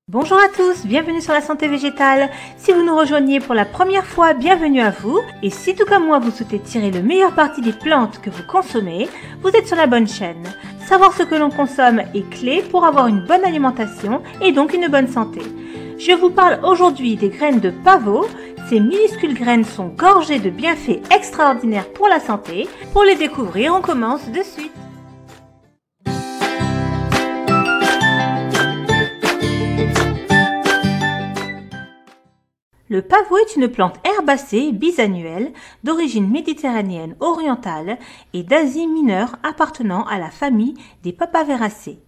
Bonjour à tous, bienvenue sur la santé végétale. Si vous nous rejoignez pour la première fois, bienvenue à vous. Et si tout comme moi vous souhaitez tirer le meilleur parti des plantes que vous consommez, vous êtes sur la bonne chaîne. Savoir ce que l'on consomme est clé pour avoir une bonne alimentation et donc une bonne santé. Je vous parle aujourd'hui des graines de pavot. Ces minuscules graines sont gorgées de bienfaits extraordinaires pour la santé. Pour les découvrir, on commence de suite. Le pavot est une plante herbacée bisannuelle d'origine méditerranéenne orientale et d'Asie mineure appartenant à la famille des Papaveracées.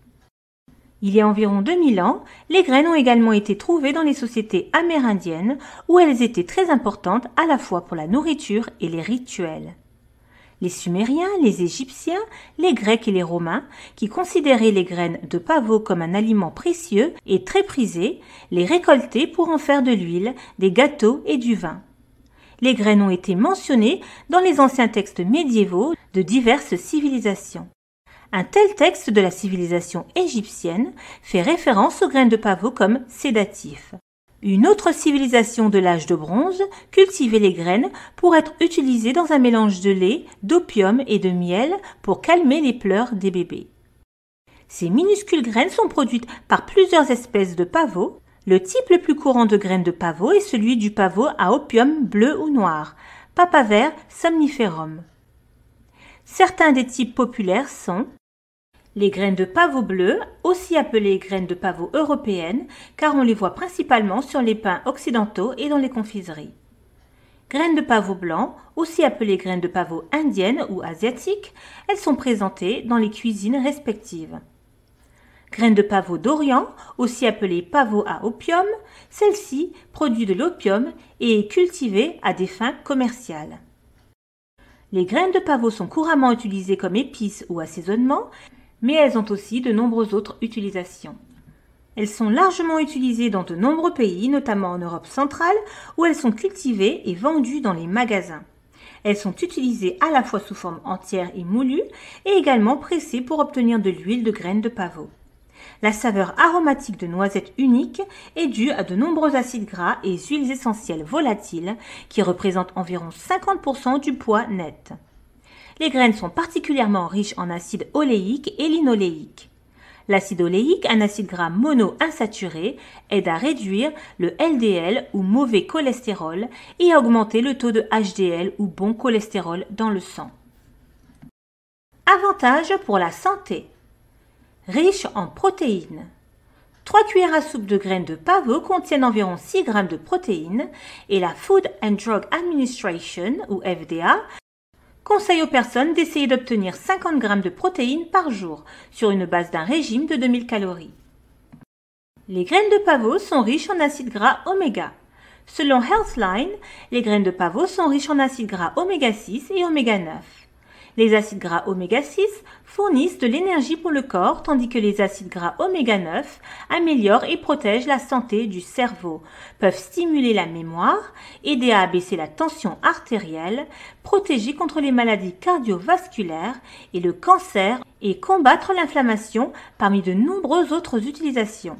Il y a environ 2000 ans, les graines ont également été trouvées dans les sociétés amérindiennes où elles étaient très importantes à la fois pour la nourriture et les rituels. Les Sumériens, les Égyptiens, les Grecs et les Romains, qui considéraient les graines de pavot comme un aliment précieux et très prisé, les récoltaient pour en faire de l'huile, des gâteaux et du vin. Les graines ont été mentionnées dans les anciens textes médiévaux de diverses civilisations. Un tel texte de la civilisation égyptienne fait référence aux graines de pavot comme sédatifs. Une autre civilisation de l'âge de bronze cultivait les graines pour être utilisées dans un mélange de lait, d'opium et de miel pour calmer les pleurs des bébés. Ces minuscules graines sont produites par plusieurs espèces de pavot. Le type le plus courant de graines de pavot est celui du pavot à opium bleu ou noir, Papaver somniferum. Certains des types populaires sont les graines de pavot bleu, aussi appelées graines de pavot européennes, car on les voit principalement sur les pains occidentaux et dans les confiseries. Graines de pavot blanc, aussi appelées graines de pavot indiennes ou asiatiques, elles sont présentées dans les cuisines respectives. Graines de pavot d'Orient, aussi appelées pavot à opium, celle-ci produit de l'opium et est cultivée à des fins commerciales. Les graines de pavot sont couramment utilisées comme épices ou assaisonnement, mais elles ont aussi de nombreuses autres utilisations. Elles sont largement utilisées dans de nombreux pays, notamment en Europe centrale, où elles sont cultivées et vendues dans les magasins. Elles sont utilisées à la fois sous forme entière et moulue, et également pressées pour obtenir de l'huile de graines de pavot. La saveur aromatique de noisette unique est due à de nombreux acides gras et huiles essentielles volatiles, qui représentent environ 50% du poids net. Les graines sont particulièrement riches en acide oléique et linoléique. L'acide oléique, un acide gras monoinsaturé, aide à réduire le LDL ou mauvais cholestérol et à augmenter le taux de HDL ou bon cholestérol dans le sang. Avantages pour la santé. Riche en protéines. 3 cuillères à soupe de graines de pavot contiennent environ 6 g de protéines et la Food and Drug Administration, ou FDA, conseille aux personnes d'essayer d'obtenir 50 g de protéines par jour sur une base d'un régime de 2000 calories. Les graines de pavot sont riches en acides gras oméga. Selon Healthline, les graines de pavot sont riches en acides gras oméga 6 et oméga 9. Les acides gras oméga 6 fournissent de l'énergie pour le corps, tandis que les acides gras oméga 9 améliorent et protègent la santé du cerveau, peuvent stimuler la mémoire, aider à abaisser la tension artérielle, protéger contre les maladies cardiovasculaires et le cancer et combattre l'inflammation parmi de nombreuses autres utilisations.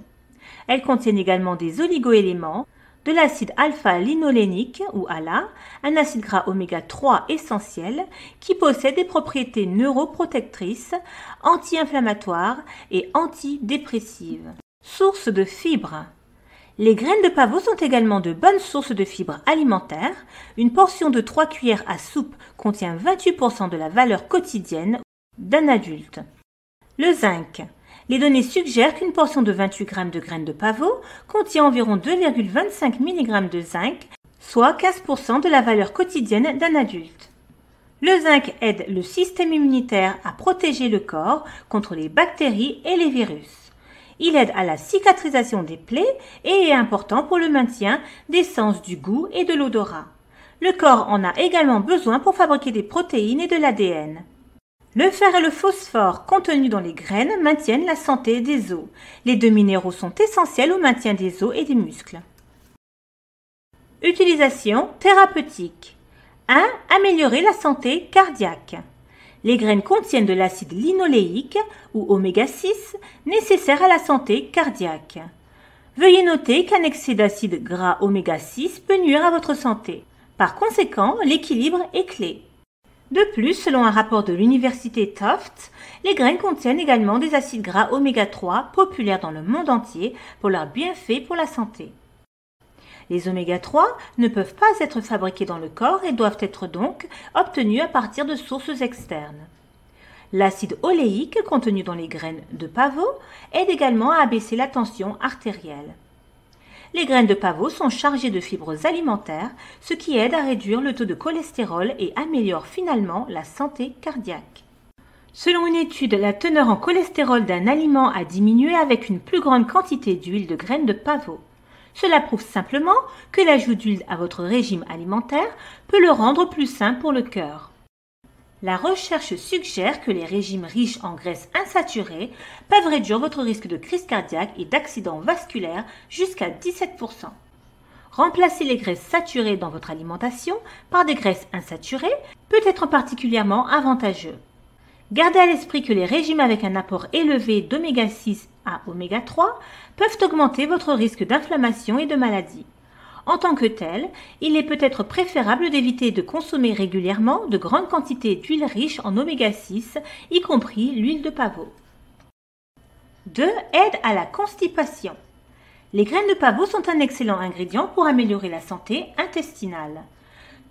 Elles contiennent également des oligoéléments, de l'acide alpha-linolénique ou ALA, un acide gras oméga 3 essentiel qui possède des propriétés neuroprotectrices, anti-inflammatoires et antidépressives. Source de fibres. Les graines de pavot sont également de bonnes sources de fibres alimentaires. Une portion de 3 cuillères à soupe contient 28% de la valeur quotidienne d'un adulte. Le zinc. Les données suggèrent qu'une portion de 28 g de graines de pavot contient environ 2,25 mg de zinc, soit 15% de la valeur quotidienne d'un adulte. Le zinc aide le système immunitaire à protéger le corps contre les bactéries et les virus. Il aide à la cicatrisation des plaies et est important pour le maintien des sens du goût et de l'odorat. Le corps en a également besoin pour fabriquer des protéines et de l'ADN. Le fer et le phosphore contenus dans les graines maintiennent la santé des os. Les deux minéraux sont essentiels au maintien des os et des muscles. Utilisation thérapeutique. 1. Améliorer la santé cardiaque. Les graines contiennent de l'acide linoléique ou oméga 6 nécessaire à la santé cardiaque. Veuillez noter qu'un excès d'acide gras oméga 6 peut nuire à votre santé. Par conséquent, l'équilibre est clé. De plus, selon un rapport de l'université Tufts, les graines contiennent également des acides gras oméga 3 populaires dans le monde entier pour leurs bienfaits pour la santé. Les oméga 3 ne peuvent pas être fabriqués dans le corps et doivent être donc obtenus à partir de sources externes. L'acide oléique contenu dans les graines de pavot aide également à abaisser la tension artérielle. Les graines de pavot sont chargées de fibres alimentaires, ce qui aide à réduire le taux de cholestérol et améliore finalement la santé cardiaque. Selon une étude, la teneur en cholestérol d'un aliment a diminué avec une plus grande quantité d'huile de graines de pavot. Cela prouve simplement que l'ajout d'huile à votre régime alimentaire peut le rendre plus sain pour le cœur. La recherche suggère que les régimes riches en graisses insaturées peuvent réduire votre risque de crise cardiaque et d'accident vasculaire jusqu'à 17%. Remplacer les graisses saturées dans votre alimentation par des graisses insaturées peut être particulièrement avantageux. Gardez à l'esprit que les régimes avec un apport élevé d'oméga 6 à oméga 3 peuvent augmenter votre risque d'inflammation et de maladie. En tant que tel, il est peut-être préférable d'éviter de consommer régulièrement de grandes quantités d'huile riche en oméga 6, y compris l'huile de pavot. 2. Aide à la constipation. Les graines de pavot sont un excellent ingrédient pour améliorer la santé intestinale.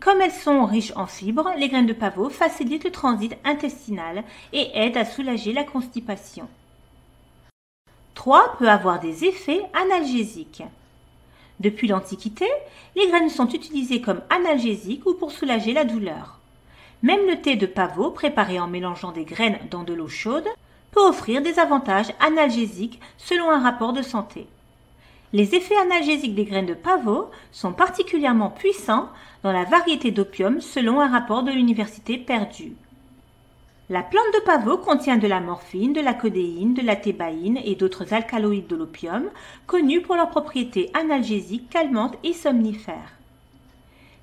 Comme elles sont riches en fibres, les graines de pavot facilitent le transit intestinal et aident à soulager la constipation. 3. Peut avoir des effets analgésiques. Depuis l'Antiquité, les graines sont utilisées comme analgésiques ou pour soulager la douleur. Même le thé de pavot, préparé en mélangeant des graines dans de l'eau chaude, peut offrir des avantages analgésiques selon un rapport de santé. Les effets analgésiques des graines de pavot sont particulièrement puissants dans la variété d'opium selon un rapport de l'université Purdue. La plante de pavot contient de la morphine, de la codéine, de la thébaïne et d'autres alcaloïdes de l'opium, connus pour leurs propriétés analgésiques, calmantes et somnifères.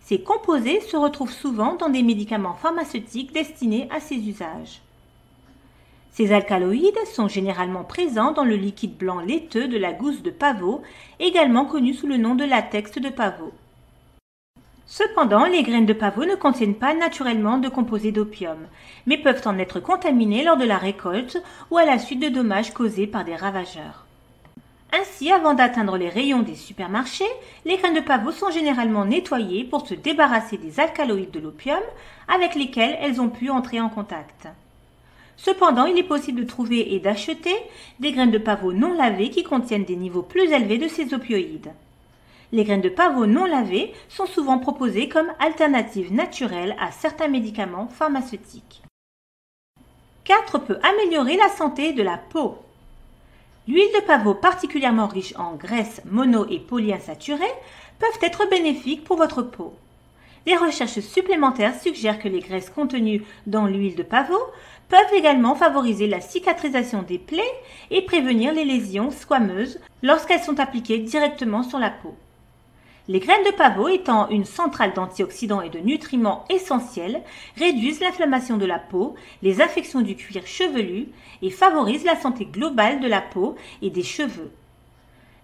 Ces composés se retrouvent souvent dans des médicaments pharmaceutiques destinés à ces usages. Ces alcaloïdes sont généralement présents dans le liquide blanc laiteux de la gousse de pavot, également connu sous le nom de latex de pavot. Cependant, les graines de pavot ne contiennent pas naturellement de composés d'opium, mais peuvent en être contaminées lors de la récolte ou à la suite de dommages causés par des ravageurs. Ainsi, avant d'atteindre les rayons des supermarchés, les graines de pavot sont généralement nettoyées pour se débarrasser des alcaloïdes de l'opium avec lesquels elles ont pu entrer en contact. Cependant, il est possible de trouver et d'acheter des graines de pavot non lavées qui contiennent des niveaux plus élevés de ces opioïdes. Les graines de pavot non lavées sont souvent proposées comme alternative naturelle à certains médicaments pharmaceutiques. 4. Peut améliorer la santé de la peau. L'huile de pavot particulièrement riche en graisses mono- et polyinsaturées peuvent être bénéfiques pour votre peau. Des recherches supplémentaires suggèrent que les graisses contenues dans l'huile de pavot peuvent également favoriser la cicatrisation des plaies et prévenir les lésions squameuses lorsqu'elles sont appliquées directement sur la peau. Les graines de pavot, étant une centrale d'antioxydants et de nutriments essentiels, réduisent l'inflammation de la peau, les infections du cuir chevelu et favorisent la santé globale de la peau et des cheveux.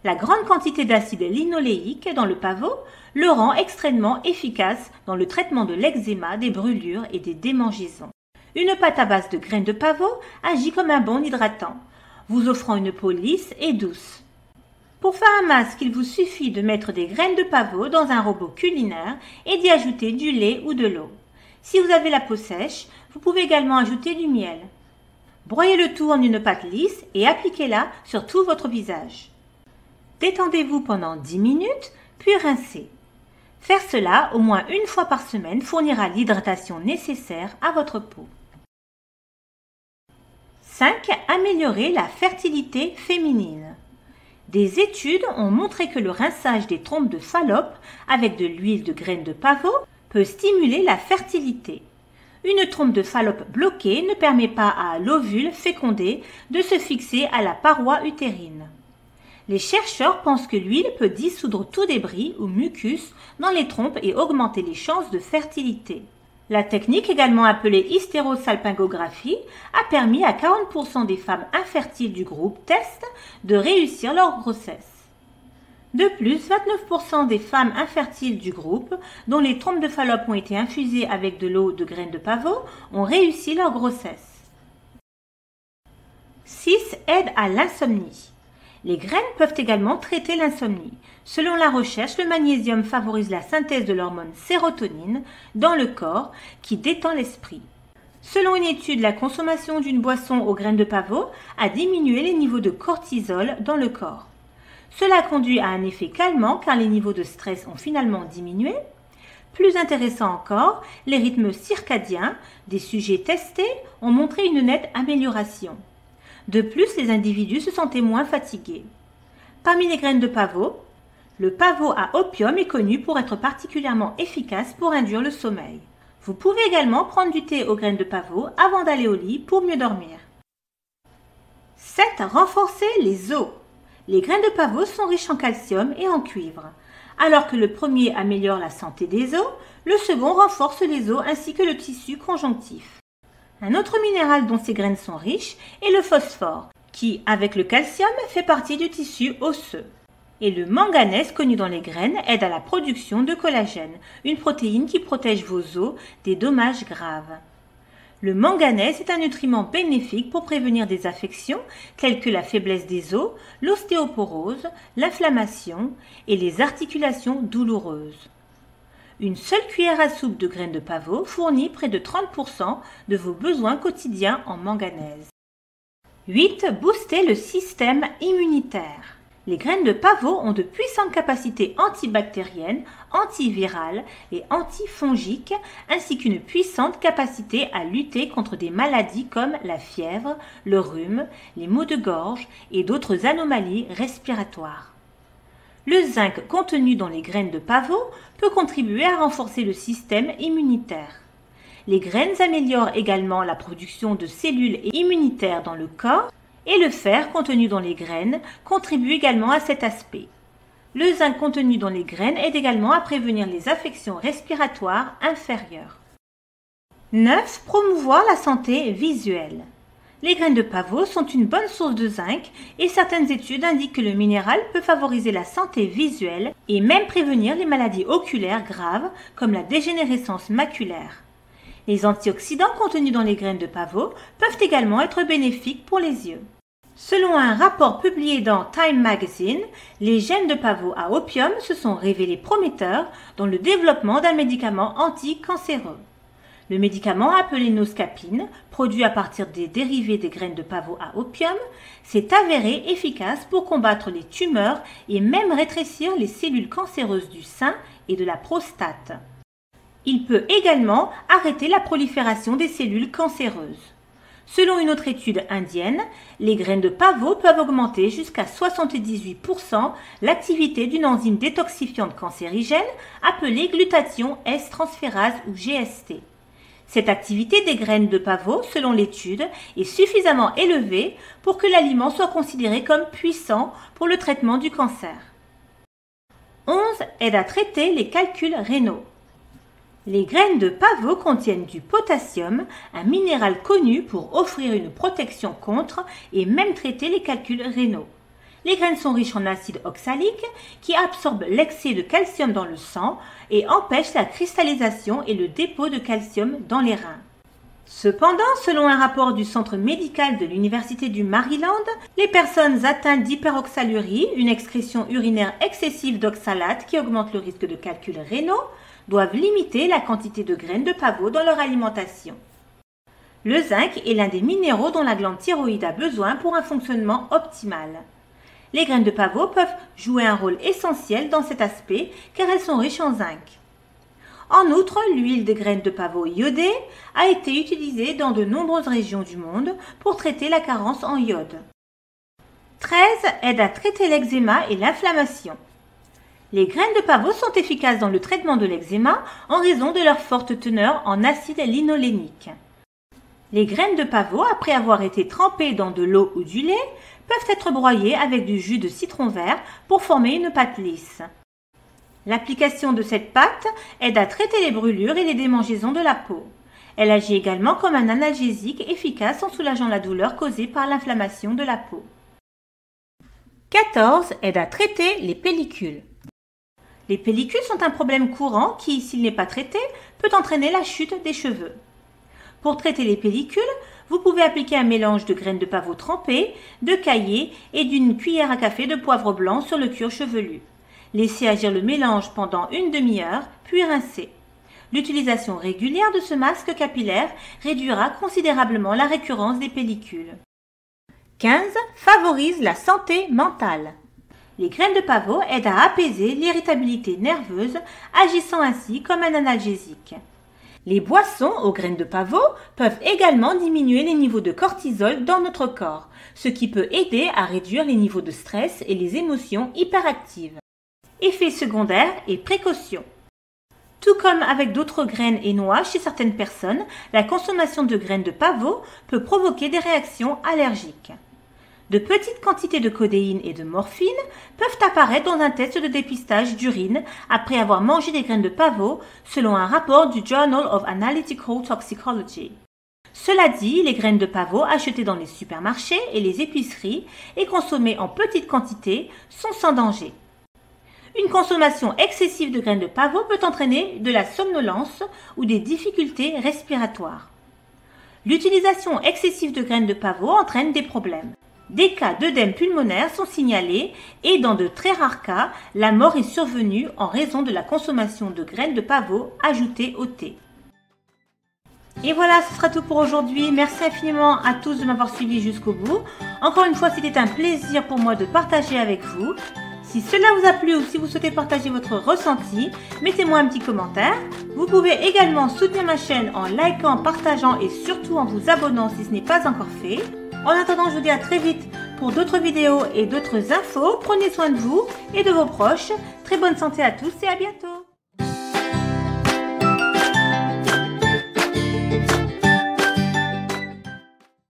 La grande quantité d'acide linoléique dans le pavot le rend extrêmement efficace dans le traitement de l'eczéma, des brûlures et des démangeaisons. Une pâte à base de graines de pavot agit comme un bon hydratant, vous offrant une peau lisse et douce. Pour faire un masque, il vous suffit de mettre des graines de pavot dans un robot culinaire et d'y ajouter du lait ou de l'eau. Si vous avez la peau sèche, vous pouvez également ajouter du miel. Broyez le tout en une pâte lisse et appliquez-la sur tout votre visage. Détendez-vous pendant 10 minutes, puis rincez. Faire cela au moins une fois par semaine fournira l'hydratation nécessaire à votre peau. 5. Améliorer la fertilité féminine. Des études ont montré que le rinçage des trompes de Fallope avec de l'huile de graines de pavot peut stimuler la fertilité. Une trompe de Fallope bloquée ne permet pas à l'ovule fécondé de se fixer à la paroi utérine. Les chercheurs pensent que l'huile peut dissoudre tout débris ou mucus dans les trompes et augmenter les chances de fertilité. La technique, également appelée hystérosalpingographie, a permis à 40% des femmes infertiles du groupe test de réussir leur grossesse. De plus, 29% des femmes infertiles du groupe, dont les trompes de Fallope ont été infusées avec de l'eau de graines de pavot, ont réussi leur grossesse. 6. Aide à l'insomnie. Les graines peuvent également traiter l'insomnie. Selon la recherche, le magnésium favorise la synthèse de l'hormone sérotonine dans le corps qui détend l'esprit. Selon une étude, la consommation d'une boisson aux graines de pavot a diminué les niveaux de cortisol dans le corps. Cela conduit à un effet calmant car les niveaux de stress ont finalement diminué. Plus intéressant encore, les rythmes circadiens des sujets testés ont montré une nette amélioration. De plus, les individus se sentaient moins fatigués. Parmi les graines de pavot, le pavot à opium est connu pour être particulièrement efficace pour induire le sommeil. Vous pouvez également prendre du thé aux graines de pavot avant d'aller au lit pour mieux dormir. 7. Renforcer les os. Les graines de pavot sont riches en calcium et en cuivre. Alors que le premier améliore la santé des os, le second renforce les os ainsi que le tissu conjonctif. Un autre minéral dont ces graines sont riches est le phosphore, qui, avec le calcium, fait partie du tissu osseux. Et le manganèse connu dans les graines aide à la production de collagène, une protéine qui protège vos os des dommages graves. Le manganèse est un nutriment bénéfique pour prévenir des affections telles que la faiblesse des os, l'ostéoporose, l'inflammation et les articulations douloureuses. Une seule cuillère à soupe de graines de pavot fournit près de 30% de vos besoins quotidiens en manganèse. 8. Booster le système immunitaire. Les graines de pavot ont de puissantes capacités antibactériennes, antivirales et antifongiques, ainsi qu'une puissante capacité à lutter contre des maladies comme la fièvre, le rhume, les maux de gorge et d'autres anomalies respiratoires. Le zinc contenu dans les graines de pavot peut contribuer à renforcer le système immunitaire. Les graines améliorent également la production de cellules immunitaires dans le corps et le fer contenu dans les graines contribue également à cet aspect. Le zinc contenu dans les graines aide également à prévenir les affections respiratoires inférieures. 9. Promouvoir la santé visuelle. Les graines de pavot sont une bonne source de zinc et certaines études indiquent que le minéral peut favoriser la santé visuelle et même prévenir les maladies oculaires graves comme la dégénérescence maculaire. Les antioxydants contenus dans les graines de pavot peuvent également être bénéfiques pour les yeux. Selon un rapport publié dans Time Magazine, les gènes de pavot à opium se sont révélés prometteurs dans le développement d'un médicament anticancéreux. Le médicament appelé noscapine, produit à partir des dérivés des graines de pavot à opium, s'est avéré efficace pour combattre les tumeurs et même rétrécir les cellules cancéreuses du sein et de la prostate. Il peut également arrêter la prolifération des cellules cancéreuses. Selon une autre étude indienne, les graines de pavot peuvent augmenter jusqu'à 78% l'activité d'une enzyme détoxifiante cancérigène appelée glutathion S-transférase ou GST. Cette activité des graines de pavot, selon l'étude, est suffisamment élevée pour que l'aliment soit considéré comme puissant pour le traitement du cancer. 11. Aide à traiter les calculs rénaux. Les graines de pavot contiennent du potassium, un minéral connu pour offrir une protection contre et même traiter les calculs rénaux. Les graines sont riches en acide oxalique qui absorbe l'excès de calcium dans le sang et empêche la cristallisation et le dépôt de calcium dans les reins. Cependant, selon un rapport du Centre médical de l'Université du Maryland, les personnes atteintes d'hyperoxalurie, une excrétion urinaire excessive d'oxalate qui augmente le risque de calculs rénaux, doivent limiter la quantité de graines de pavot dans leur alimentation. Le zinc est l'un des minéraux dont la glande thyroïde a besoin pour un fonctionnement optimal. Les graines de pavot peuvent jouer un rôle essentiel dans cet aspect car elles sont riches en zinc. En outre, l'huile des graines de pavot iodée a été utilisée dans de nombreuses régions du monde pour traiter la carence en iode. 13. Aide à traiter l'eczéma et l'inflammation. Les graines de pavot sont efficaces dans le traitement de l'eczéma en raison de leur forte teneur en acide linolénique. Les graines de pavot, après avoir été trempées dans de l'eau ou du lait, peuvent être broyées avec du jus de citron vert pour former une pâte lisse. L'application de cette pâte aide à traiter les brûlures et les démangeaisons de la peau. Elle agit également comme un analgésique efficace en soulageant la douleur causée par l'inflammation de la peau. 14. Aide à traiter les pellicules. Les pellicules sont un problème courant qui, s'il n'est pas traité, peut entraîner la chute des cheveux. Pour traiter les pellicules, vous pouvez appliquer un mélange de graines de pavot trempées, de caillé et d'une cuillère à café de poivre blanc sur le cuir chevelu. Laissez agir le mélange pendant une demi-heure, puis rincez. L'utilisation régulière de ce masque capillaire réduira considérablement la récurrence des pellicules. 15. Favorise la santé mentale. Les graines de pavot aident à apaiser l'irritabilité nerveuse, agissant ainsi comme un analgésique. Les boissons aux graines de pavot peuvent également diminuer les niveaux de cortisol dans notre corps, ce qui peut aider à réduire les niveaux de stress et les émotions hyperactives. Effets secondaires et précautions. Tout comme avec d'autres graines et noix chez certaines personnes, la consommation de graines de pavot peut provoquer des réactions allergiques. De petites quantités de codéine et de morphine peuvent apparaître dans un test de dépistage d'urine après avoir mangé des graines de pavot, selon un rapport du Journal of Analytical Toxicology. Cela dit, les graines de pavot achetées dans les supermarchés et les épiceries et consommées en petites quantités sont sans danger. Une consommation excessive de graines de pavot peut entraîner de la somnolence ou des difficultés respiratoires. L'utilisation excessive de graines de pavot entraîne des problèmes. Des cas d'œdème pulmonaire sont signalés et dans de très rares cas, la mort est survenue en raison de la consommation de graines de pavot ajoutées au thé. Et voilà, ce sera tout pour aujourd'hui. Merci infiniment à tous de m'avoir suivi jusqu'au bout. Encore une fois, c'était un plaisir pour moi de partager avec vous. Si cela vous a plu ou si vous souhaitez partager votre ressenti, mettez-moi un petit commentaire. Vous pouvez également soutenir ma chaîne en likant, partageant et surtout en vous abonnant si ce n'est pas encore fait. En attendant, je vous dis à très vite pour d'autres vidéos et d'autres infos. Prenez soin de vous et de vos proches. Très bonne santé à tous et à bientôt.